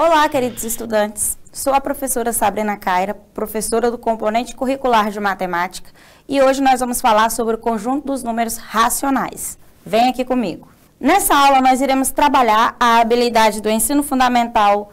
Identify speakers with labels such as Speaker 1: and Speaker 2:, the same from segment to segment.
Speaker 1: Olá, queridos estudantes. Sou a professora Sabrina Caira, professora do componente curricular de matemática, e hoje nós vamos falar sobre o conjunto dos números racionais. Vem aqui comigo. Nessa aula nós iremos trabalhar a habilidade do ensino fundamental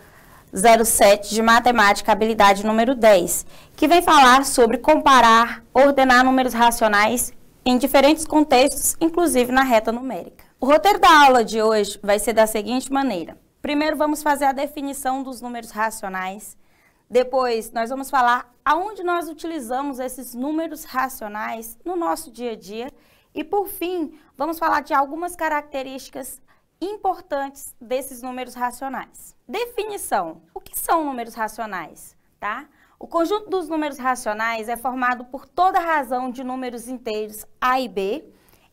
Speaker 1: 07 de matemática, habilidade número 10, que vem falar sobre comparar, ordenar números racionais em diferentes contextos, inclusive na reta numérica. O roteiro da aula de hoje vai ser da seguinte maneira. Primeiro vamos fazer a definição dos números racionais. Depois nós vamos falar aonde nós utilizamos esses números racionais no nosso dia a dia. E por fim, vamos falar de algumas características importantes desses números racionais. Definição. O que são números racionais? Tá? O conjunto dos números racionais é formado por toda razão de números inteiros A e B,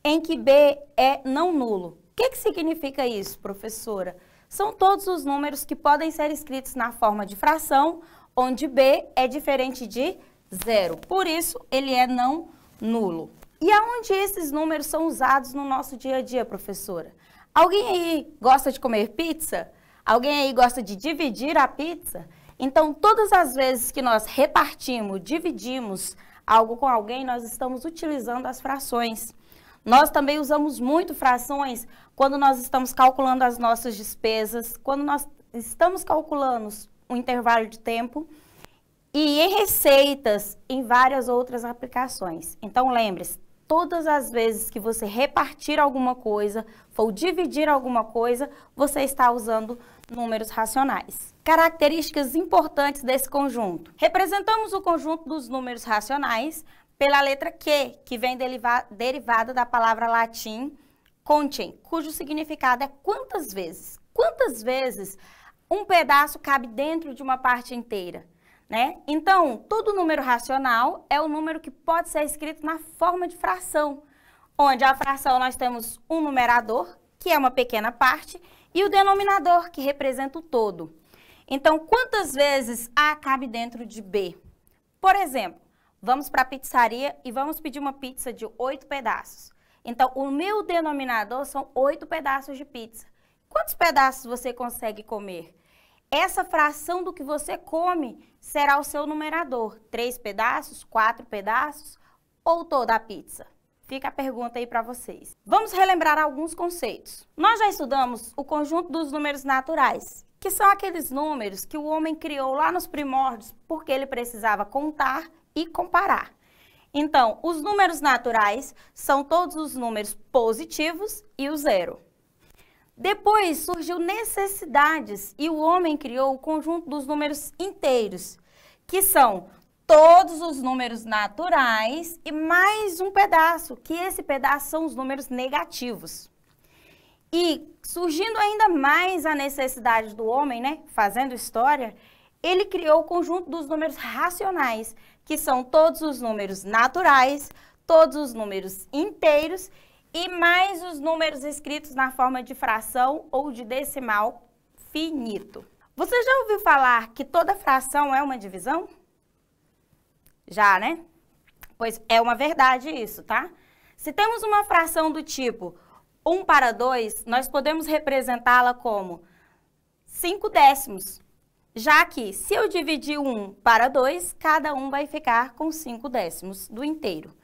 Speaker 1: em que B é não nulo. O que significa isso, professora? São todos os números que podem ser escritos na forma de fração, onde B é diferente de zero. Por isso, ele é não nulo. E aonde esses números são usados no nosso dia a dia, professora? Alguém aí gosta de comer pizza? Alguém aí gosta de dividir a pizza? Então, todas as vezes que nós repartimos, dividimos algo com alguém, nós estamos utilizando as frações. Nós também usamos muito frações quando nós estamos calculando as nossas despesas, quando nós estamos calculando o intervalo de tempo e em receitas, em várias outras aplicações. Então, lembre-se, todas as vezes que você repartir alguma coisa, for dividir alguma coisa, você está usando números racionais. Características importantes desse conjunto. Representamos o conjunto dos números racionais pela letra Q, que vem derivada da palavra latim quotiam, cujo significado é quantas vezes. Quantas vezes um pedaço cabe dentro de uma parte inteira, né? Então, todo número racional é o número que pode ser escrito na forma de fração, onde a fração nós temos um numerador, que é uma pequena parte, e o denominador, que representa o todo. Então, quantas vezes A cabe dentro de B? Por exemplo, vamos para a pizzaria e vamos pedir uma pizza de 8 pedaços. Então, o meu denominador são 8 pedaços de pizza. Quantos pedaços você consegue comer? Essa fração do que você come será o seu numerador. 3 pedaços, 4 pedaços ou toda a pizza? Fica a pergunta aí para vocês. Vamos relembrar alguns conceitos. Nós já estudamos o conjunto dos números naturais, que são aqueles números que o homem criou lá nos primórdios porque ele precisava contar e comparar. Então, os números naturais são todos os números positivos e o zero. Depois surgiu necessidades e o homem criou o conjunto dos números inteiros, que são todos os números naturais e mais um pedaço, que esse pedaço são os números negativos. E surgindo ainda mais a necessidade do homem, né, fazendo história, ele criou o conjunto dos números racionais, que são todos os números naturais, todos os números inteiros e mais os números escritos na forma de fração ou de decimal finito. Você já ouviu falar que toda fração é uma divisão? Já, né? Pois é uma verdade isso, tá? Se temos uma fração do tipo 1 para 2, nós podemos representá-la como 5 décimos. Já que, se eu dividir 1 para 2, cada um vai ficar com 5 décimos do inteiro.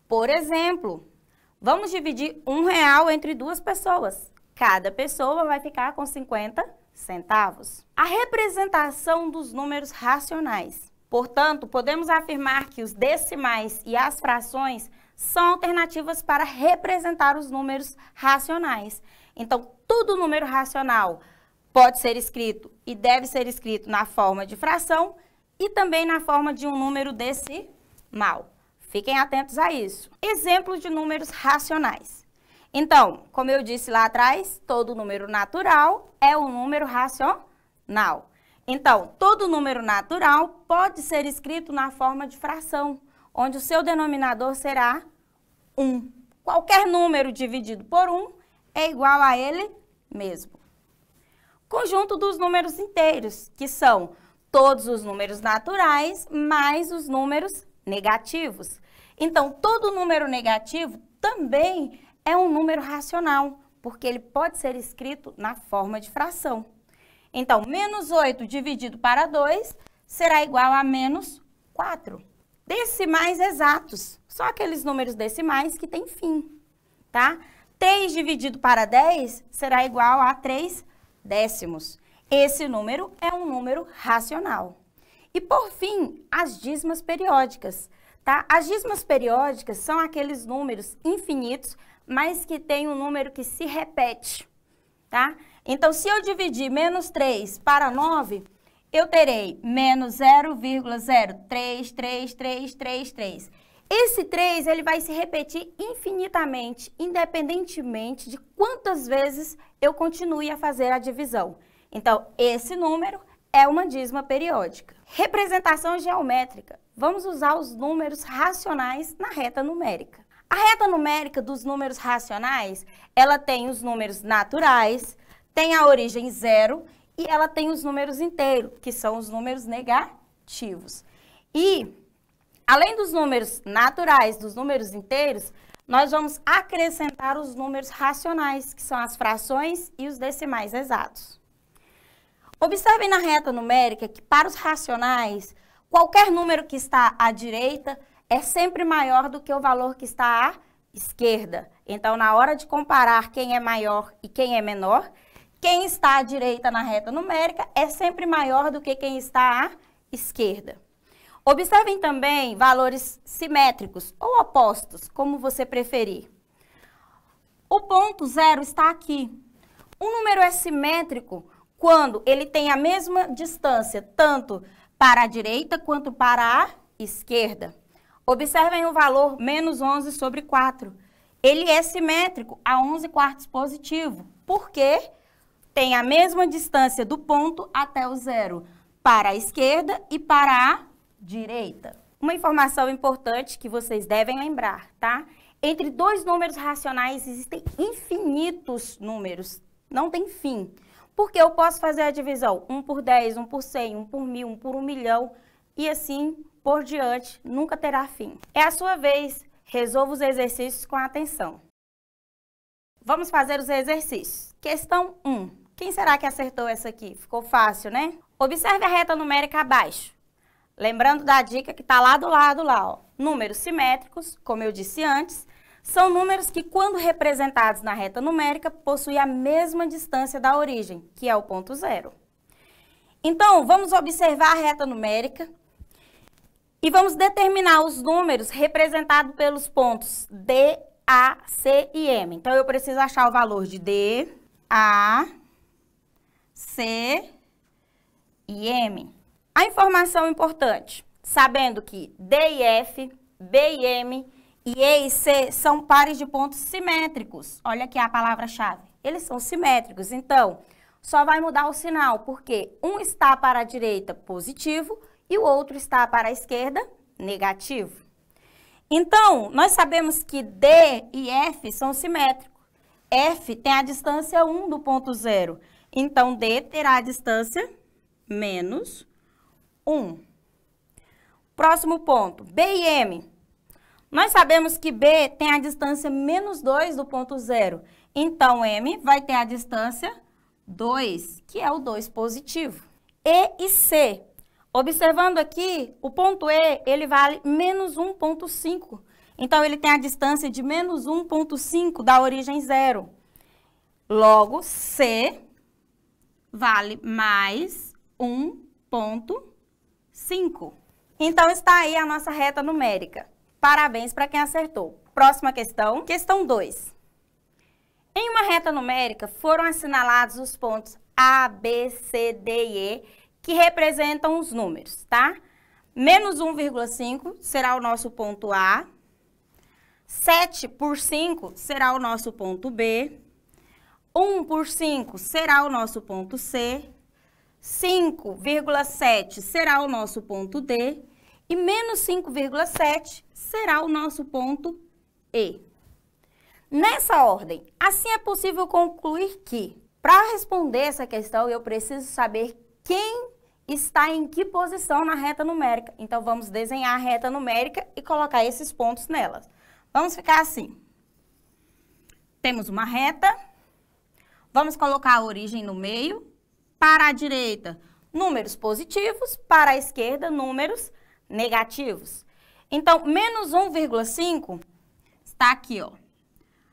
Speaker 1: Por exemplo, vamos dividir R$1 entre duas pessoas. Cada pessoa vai ficar com 50 centavos. A representação dos números racionais. Portanto, podemos afirmar que os decimais e as frações são alternativas para representar os números racionais. Então, todo número racional pode ser escrito e deve ser escrito na forma de fração e também na forma de um número decimal. Fiquem atentos a isso. Exemplos de números racionais. Então, como eu disse lá atrás, todo número natural é um número racional. Então, todo número natural pode ser escrito na forma de fração, onde o seu denominador será 1. Qualquer número dividido por 1 é igual a ele mesmo. Conjunto dos números inteiros, que são todos os números naturais mais os números negativos. Então, todo número negativo também é um número racional, porque ele pode ser escrito na forma de fração. Então, menos 8 dividido para 2 será igual a menos 4. Decimais exatos, só aqueles números decimais que têm fim, tá? 3 dividido para 10 será igual a 3 décimos. Esse número é um número racional. E, por fim, as dízimas periódicas, tá? As dízimas periódicas são aqueles números infinitos, mas que tem um número que se repete, tá? Então, se eu dividir menos 3 para 9, eu terei menos 0,0333333. Esse 3, ele vai se repetir infinitamente, independentemente de quantas vezes eu continue a fazer a divisão. Então, esse número é uma dízima periódica. Representação geométrica. Vamos usar os números racionais na reta numérica. A reta numérica dos números racionais, ela tem os números naturais, tem a origem zero e ela tem os números inteiros, que são os números negativos. E, além dos números naturais, dos números inteiros, nós vamos acrescentar os números racionais, que são as frações e os decimais exatos. Observem na reta numérica que, para os racionais, qualquer número que está à direita é sempre maior do que o valor que está à esquerda. Então, na hora de comparar quem é maior e quem é menor, quem está à direita na reta numérica é sempre maior do que quem está à esquerda. Observem também valores simétricos ou opostos, como você preferir. O ponto zero está aqui. Um número é simétrico quando ele tem a mesma distância, tanto para a direita quanto para a esquerda. Observem o valor menos 11 sobre 4. Ele é simétrico a 11 quartos positivo. Por quê? Tem a mesma distância do ponto até o zero, para a esquerda e para a direita. Uma informação importante que vocês devem lembrar, tá? Entre dois números racionais existem infinitos números, não tem fim. Porque eu posso fazer a divisão 1 por 10, 1 por 100, 1 por 1000, 1 por 1 milhão e assim por diante, nunca terá fim. É a sua vez, resolva os exercícios com atenção. Vamos fazer os exercícios. Questão 1. Quem será que acertou essa aqui? Ficou fácil, né? Observe a reta numérica abaixo. Lembrando da dica que está lá do lado, lá, ó. Números simétricos, como eu disse antes, são números que, quando representados na reta numérica, possuem a mesma distância da origem, que é o ponto zero. Então, vamos observar a reta numérica e vamos determinar os números representados pelos pontos D, A, C e M. Então, eu preciso achar o valor de D, A, C e M. A informação importante, sabendo que D e F, B e M e E e C são pares de pontos simétricos. Olha aqui a palavra-chave. Eles são simétricos, então só vai mudar o sinal, porque um está para a direita positivo e o outro está para a esquerda negativo. Então, nós sabemos que D e F são simétricos. F tem a distância 1 do ponto zero. Então, D terá a distância menos 1. Próximo ponto, B e M. Nós sabemos que B tem a distância menos 2 do ponto zero. Então, M vai ter a distância 2, que é o 2 positivo. E e C. Observando aqui, o ponto E, ele vale menos 1,5. Então, ele tem a distância de menos 1,5 da origem zero. Logo, C vale mais 1,5. Então, está aí a nossa reta numérica. Parabéns para quem acertou. Próxima questão, questão 2. Em uma reta numérica, foram assinalados os pontos A, B, C, D e E, que representam os números, tá? Menos 1,5 será o nosso ponto A. 7 por 5 será o nosso ponto B. 1 por 5 será o nosso ponto C. 5,7 será o nosso ponto D. E menos 5,7 será o nosso ponto E. Nessa ordem, assim é possível concluir que, para responder essa questão, eu preciso saber quem está em que posição na reta numérica. Então, vamos desenhar a reta numérica e colocar esses pontos nelas. Vamos ficar assim. Temos uma reta, vamos colocar a origem no meio, Para a direita, números positivos, para a esquerda, números negativos. Então, menos 1,5 está aqui, ó.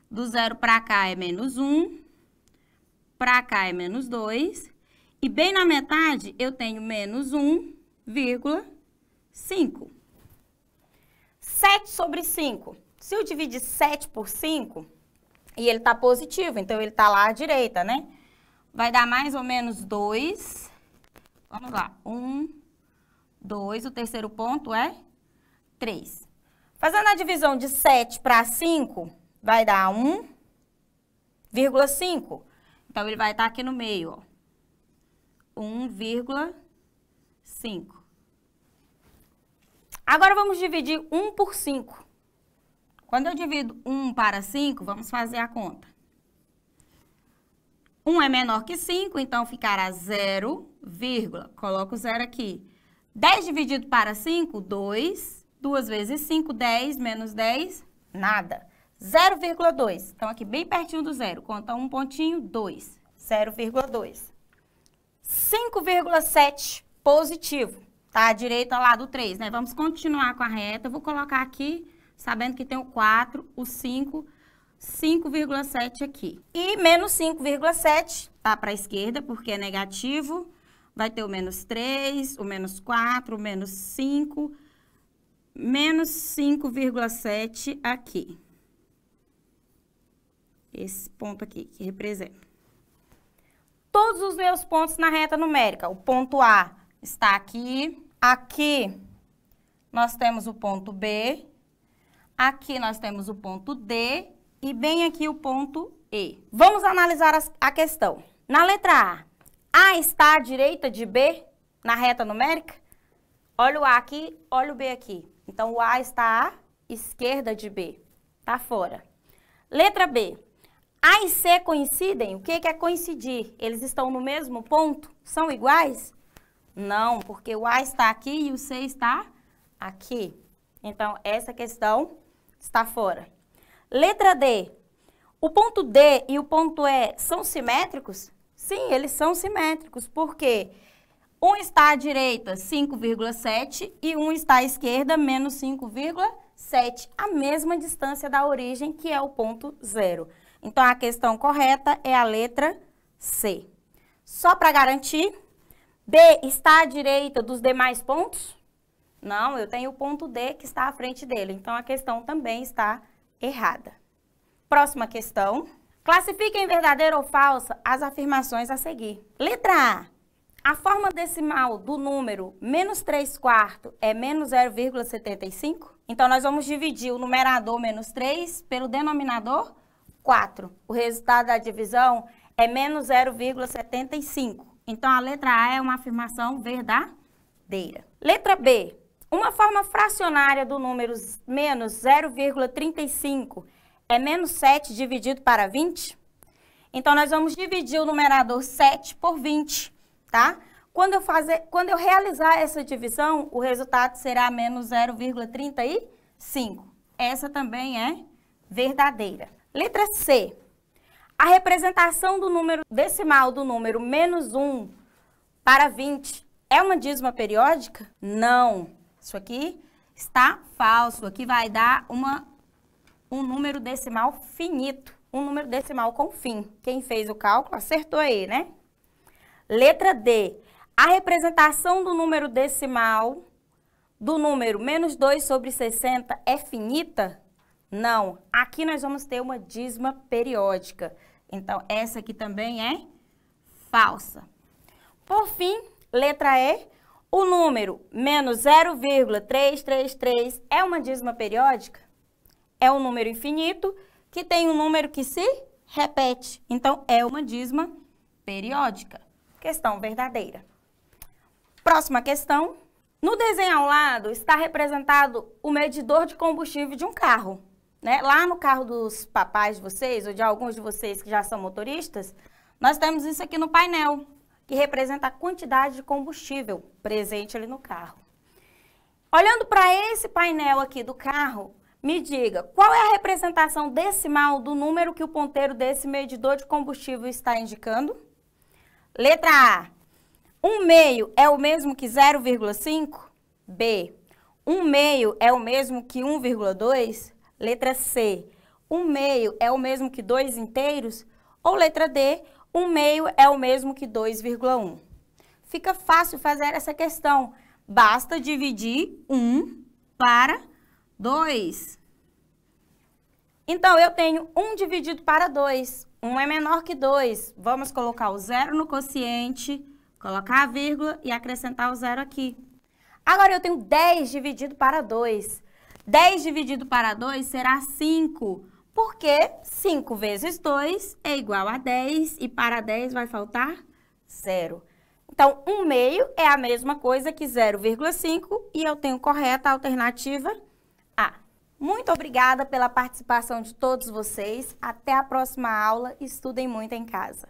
Speaker 1: Do 0 para cá é menos 1, para cá é menos 2, e bem na metade eu tenho menos 1,5. 7 sobre 5. Se eu dividir 7 por 5, e ele está positivo, então ele está lá à direita, né? Vai dar mais ou menos 2. Vamos lá. 1, 2. O terceiro ponto é 3. Fazendo a divisão de 7 para 5, vai dar 1,5. Então, ele vai estar aqui no meio, ó. 1,5. Agora, vamos dividir 1 por 5. Quando eu divido 1 para 5, vamos fazer a conta. 1 é menor que 5, então ficará 0, coloco o 0 aqui. 10 dividido para 5, 2. 2 vezes 5, 10, menos 10, nada. 0,2. Então, aqui bem pertinho do zero. Conta um pontinho, 2. 0,2. 5,7 positivo. Tá à direita lá do 3, né? Vamos continuar com a reta. Eu vou colocar aqui, sabendo que tem o 4, o 5, 5,7 aqui. E menos 5,7 tá para a esquerda, porque é negativo. Vai ter o menos 3, o menos 4, o menos 5, menos 5,7 aqui. Esse ponto aqui, que representa. Todos os meus pontos na reta numérica. O ponto A está aqui. Aqui nós temos o ponto B. Aqui nós temos o ponto D. E bem aqui o ponto E. Vamos analisar a questão. Na letra A está à direita de B na reta numérica? Olha o A aqui, olha o B aqui. Então, o A está à esquerda de B. Está fora. Letra B. A e C coincidem? O que é coincidir? Eles estão no mesmo ponto? São iguais? Não, porque o A está aqui e o C está aqui. Então, essa questão está fora. Letra D. O ponto D e o ponto E são simétricos? Sim, eles são simétricos. Por quê? Um está à direita, 5,7, e um está à esquerda, menos 5,7. A mesma distância da origem, que é o ponto zero. Então, a questão correta é a letra C. Só para garantir, B está à direita dos demais pontos? Não, eu tenho o ponto D que está à frente dele. Então, a questão também está errada. Próxima questão. Classifique em verdadeira ou falsa as afirmações a seguir. Letra A. A forma decimal do número menos 3/4 é menos 0,75? Então, nós vamos dividir o numerador menos 3 pelo denominador 4. O resultado da divisão é menos 0,75. Então, a letra A é uma afirmação verdadeira. Letra B. Uma forma fracionária do número menos 0,35 é menos 7 dividido para 20? Então, nós vamos dividir o numerador 7 por 20, tá? Quando eu realizar essa divisão, o resultado será menos 0,35. Essa também é verdadeira. Letra C. A representação do número decimal do número menos 1 para 20 é uma dízima periódica? Não. Isso aqui está falso. Aqui vai dar um número decimal finito. Um número decimal com fim. Quem fez o cálculo acertou aí, né? Letra D. A representação do número decimal do número menos 2 sobre 60 é finita? Não. Aqui nós vamos ter uma dízima periódica. Então, essa aqui também é falsa. Por fim, letra E. O número menos 0,333 é uma dízima periódica? É um número infinito que tem um número que se repete. Então, é uma dízima periódica. Questão verdadeira. Próxima questão. No desenho ao lado está representado o medidor de combustível de um carro. Né? Lá no carro dos papais de vocês, ou de alguns de vocês que já são motoristas, nós temos isso aqui no painel, que representa a quantidade de combustível presente ali no carro. Olhando para esse painel aqui do carro, me diga, qual é a representação decimal do número que o ponteiro desse medidor de combustível está indicando? Letra A, 1 meio é o mesmo que 0,5? B. 1 meio é o mesmo que 1,2? Letra C. 1 meio é o mesmo que 2 inteiros? Ou letra D. 1 meio é o mesmo que 2,1? Fica fácil fazer essa questão. Basta dividir 1 para 2. Então, eu tenho 1 dividido para 2. 1 é menor que 2. Vamos colocar o 0 no quociente, colocar a vírgula e acrescentar o 0 aqui. Agora, eu tenho 10 dividido para 2. 10 dividido para 2 será 5. Porque 5 vezes 2 é igual a 10 e para 10 vai faltar 0. Então, 1 meio é a mesma coisa que 0,5 e eu tenho correta a alternativa A. Muito obrigada pela participação de todos vocês. Até a próxima aula. Estudem muito em casa.